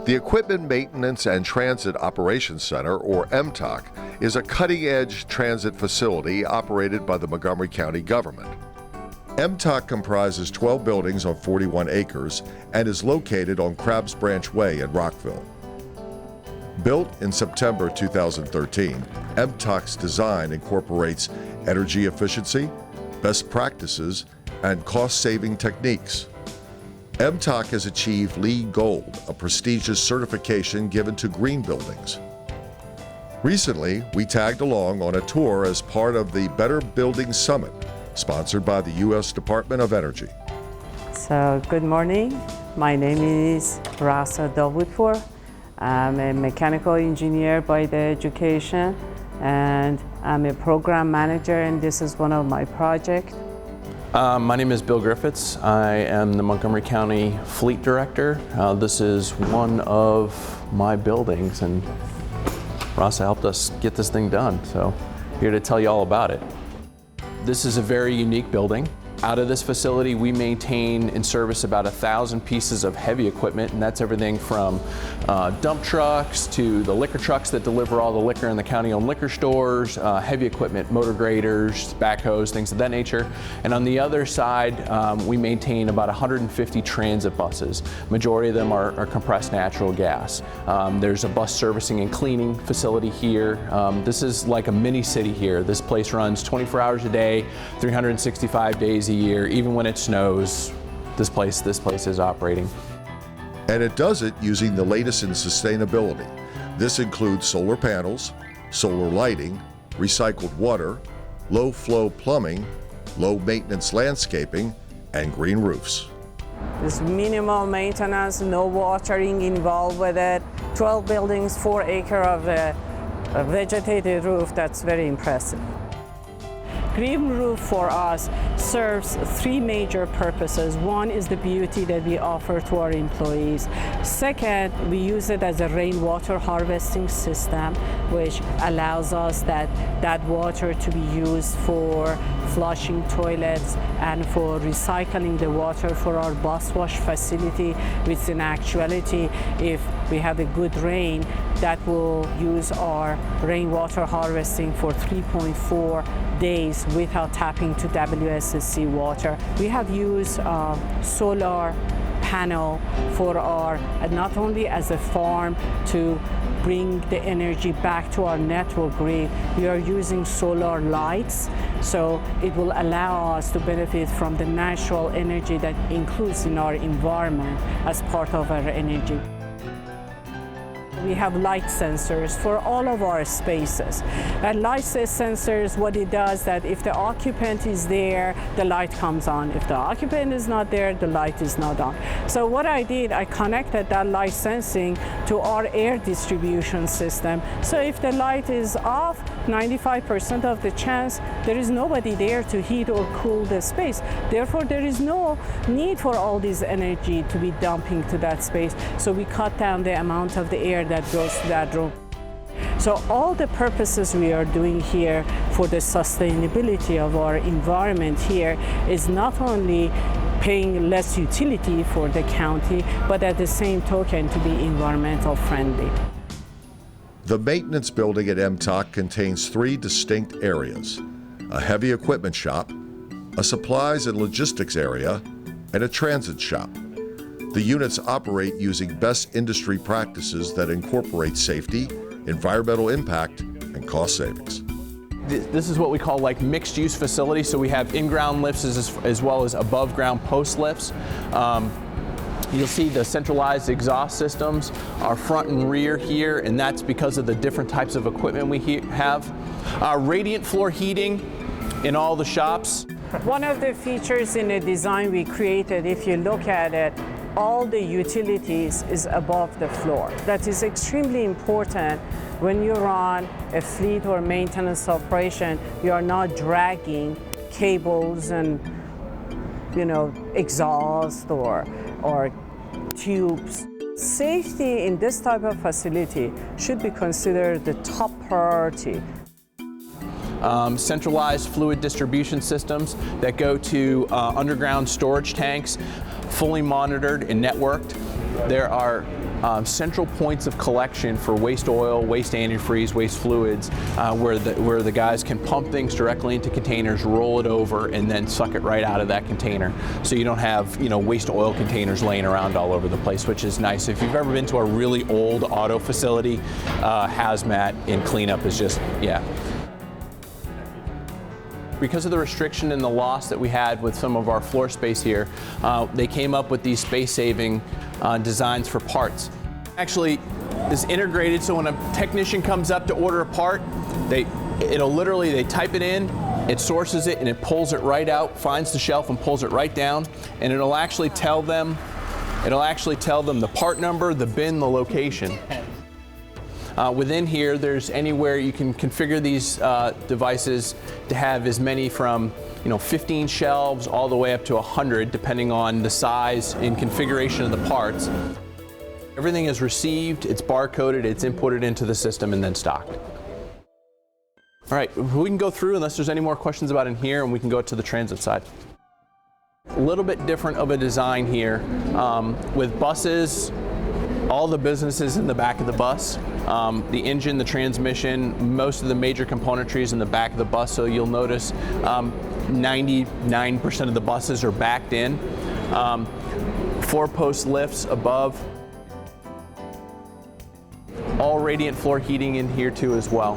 The Equipment Maintenance and Transit Operations Center, or MTOC, is a cutting-edge transit facility operated by the Montgomery County government. MTOC comprises 12 buildings on 41 acres and is located on Crabs Branch Way in Rockville. Built in September 2013, MTOC's design incorporates energy efficiency, best practices, and cost-saving techniques. MTOC has achieved LEED Gold, a prestigious certification given to green buildings. Recently, we tagged along on a tour as part of the Better Buildings Summit, sponsored by the U.S. Department of Energy. So, good morning. My name is Rasa Davudpour. I'm a mechanical engineer by the education, and I'm a program manager, and this is one of my projects. My name is Bill Griffiths. I am the Montgomery County Fleet Director. This is one of my buildings, and Rasa helped us get this thing done, so here to tell you all about it. This is a very unique building. Out of this facility, we maintain and service about 1,000 pieces of heavy equipment, and that's everything from dump trucks to the liquor trucks that deliver all the liquor in the county-owned liquor stores, heavy equipment, motor graders, backhoes, things of that nature. And on the other side, we maintain about 150 transit buses. Majority of them are compressed natural gas. There's a bus servicing and cleaning facility here. This is like a mini city here. This place runs 24 hours a day, 365 days a year. Even when it snows, this place is operating. And it does it using the latest in sustainability. This includes solar panels, solar lighting, recycled water, low flow plumbing, low maintenance landscaping, and green roofs. There's minimal maintenance, no watering involved with it. 12 buildings, 4 acres of a vegetated roof. That's very impressive. Green roof for us serves 3 major purposes. One is the beauty that we offer to our employees. Second, we use it as a rainwater harvesting system, which allows us that water to be used for flushing toilets and for recycling the water for our bus wash facility, which in actuality, if we have a good rain, that will use our rainwater harvesting for 3.4 days without tapping to WSSC water. We have used solar panel for our, not only as a farm to bring the energy back to our network grid, we are using solar lights, so it will allow us to benefit from the natural energy that includes in our environment as part of our energy. We have light sensors for all of our spaces. And light sensors, what it does, that if the occupant is there, the light comes on. If the occupant is not there, the light is not on. So what I did, I connected that light sensing to our air distribution system. So if the light is off, 95% of the chance there is nobody there to heat or cool the space. Therefore, there is no need for all this energy to be dumping to that space. So we cut down the amount of the air that goes to that room. So all the purposes we are doing here for the sustainability of our environment here is not only paying less utility for the county, but at the same token to be environmental friendly. The maintenance building at MTOC contains 3 distinct areas: a heavy equipment shop, a supplies and logistics area, and a transit shop. The units operate using best industry practices that incorporate safety, environmental impact, and cost savings. This is what we call like mixed use facility. So we have in-ground lifts as well as above ground post lifts. You'll see the centralized exhaust systems are front and rear here, and that's because of the different types of equipment we have. Radiant floor heating in all the shops. One of the features in the design we created, if you look at it, all the utilities is above the floor. That is extremely important when you run a fleet or maintenance operation. You are not dragging cables and exhaust or tubes. Safety in this type of facility should be considered the top priority. Centralized fluid distribution systems that go to underground storage tanks, fully monitored and networked. There are central points of collection for waste oil, waste antifreeze, waste fluids, where the guys can pump things directly into containers, roll it over, and then suck it right out of that container. So you don't have, waste oil containers laying around all over the place, which is nice. If you've ever been to a really old auto facility, hazmat and cleanup is just, yeah. Because of the restriction and the loss that we had with some of our floor space here, they came up with these space-saving designs for parts. Actually, is integrated, so when a technician comes up to order a part, they type it in, it sources it, and it pulls it right out, finds the shelf and pulls it right down, and it'll actually tell them the part number, the bin, the location. Within here, there's anywhere you can configure these devices to have as many from 15 shelves all the way up to 100, depending on the size and configuration of the parts. Everything is received, it's barcoded, it's inputted into the system, and then stocked. All right, we can go through unless there's any more questions about in here, and we can go to the transit side. A little bit different of a design here with buses. All the businesses in the back of the bus, the engine, the transmission, most of the major componentry is in the back of the bus, so you'll notice 99% of the buses are backed in. 4-post lifts above. All radiant floor heating in here too as well.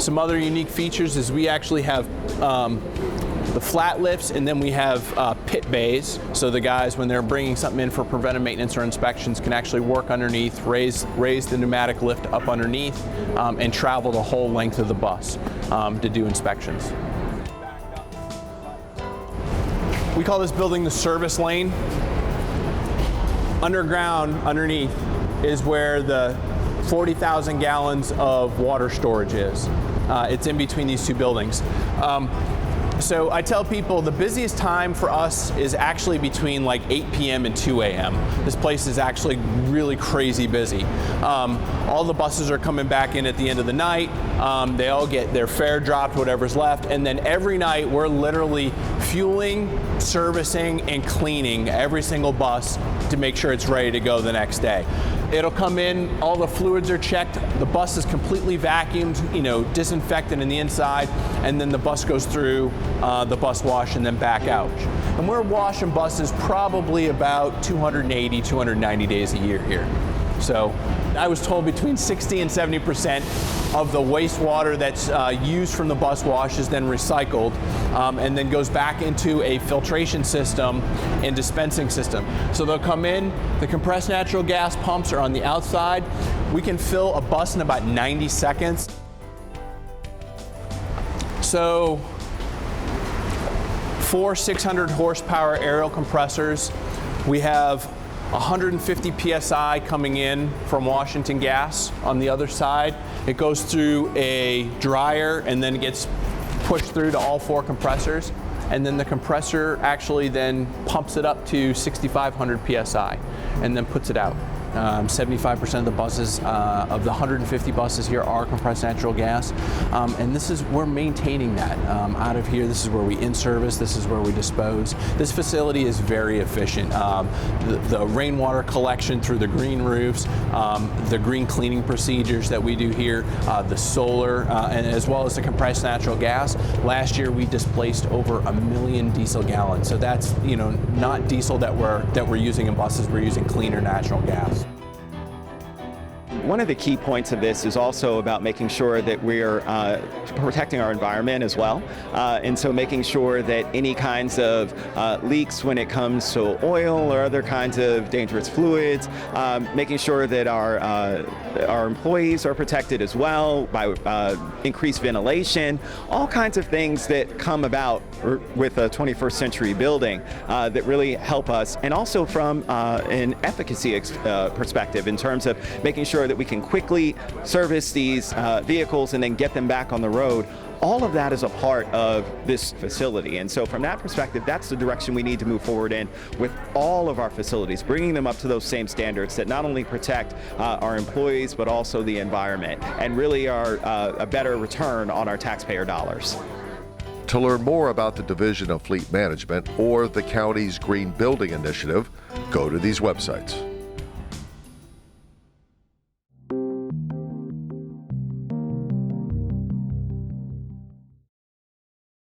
Some other unique features is we actually have the flat lifts, and then we have pit bays, so the guys, when they're bringing something in for preventive maintenance or inspections, can actually work underneath, raise the pneumatic lift up underneath, and travel the whole length of the bus to do inspections. We call this building the service lane. Underground, underneath, is where the 40,000 gallons of water storage is. It's in between these two buildings. So I tell people the busiest time for us is actually between like 8 p.m. and 2 a.m. This place is actually really crazy busy. All the buses are coming back in at the end of the night. They all get their fare dropped, whatever's left, and then every night we're literally fueling, servicing, and cleaning every single bus to make sure it's ready to go the next day. It'll come in, all the fluids are checked, the bus is completely vacuumed, disinfected in the inside, and then the bus goes through the bus wash and then back out. And we're washing buses probably about 280, 290 days a year here. So I was told between 60 and 70% of the wastewater that's used from the bus wash is then recycled and then goes back into a filtration system and dispensing system. So they'll come in, the compressed natural gas pumps are on the outside. We can fill a bus in about 90 seconds. So 4 600 horsepower aerial compressors. We have 150 PSI coming in from Washington Gas on the other side. It goes through a dryer and then it gets pushed through to all 4 compressors. And then the compressor actually then pumps it up to 6,500 PSI and then puts it out. 75% of the buses, of the 150 buses here are compressed natural gas. And we're maintaining that out of here. This is where we in-service, this is where we dispose. This facility is very efficient. The rainwater collection through the green roofs, the green cleaning procedures that we do here, the solar, and as well as the compressed natural gas. Last year we displaced over 1 million diesel gallons. So that's not diesel that we're using in buses, we're using cleaner natural gas. One of the key points of this is also about making sure that we're protecting our environment as well. And so making sure that any kinds of leaks when it comes to oil or other kinds of dangerous fluids, making sure that our employees are protected as well by increased ventilation, all kinds of things that come about with a 21st century building that really help us. And also from an efficacy perspective in terms of making sure that we can quickly service these vehicles and then get them back on the road. All of that is a part of this facility. And so from that perspective, that's the direction we need to move forward in with all of our facilities, bringing them up to those same standards that not only protect our employees, but also the environment, and really are a better return on our taxpayer dollars. To learn more about the Division of Fleet Management or the county's Green Building Initiative, go to these websites.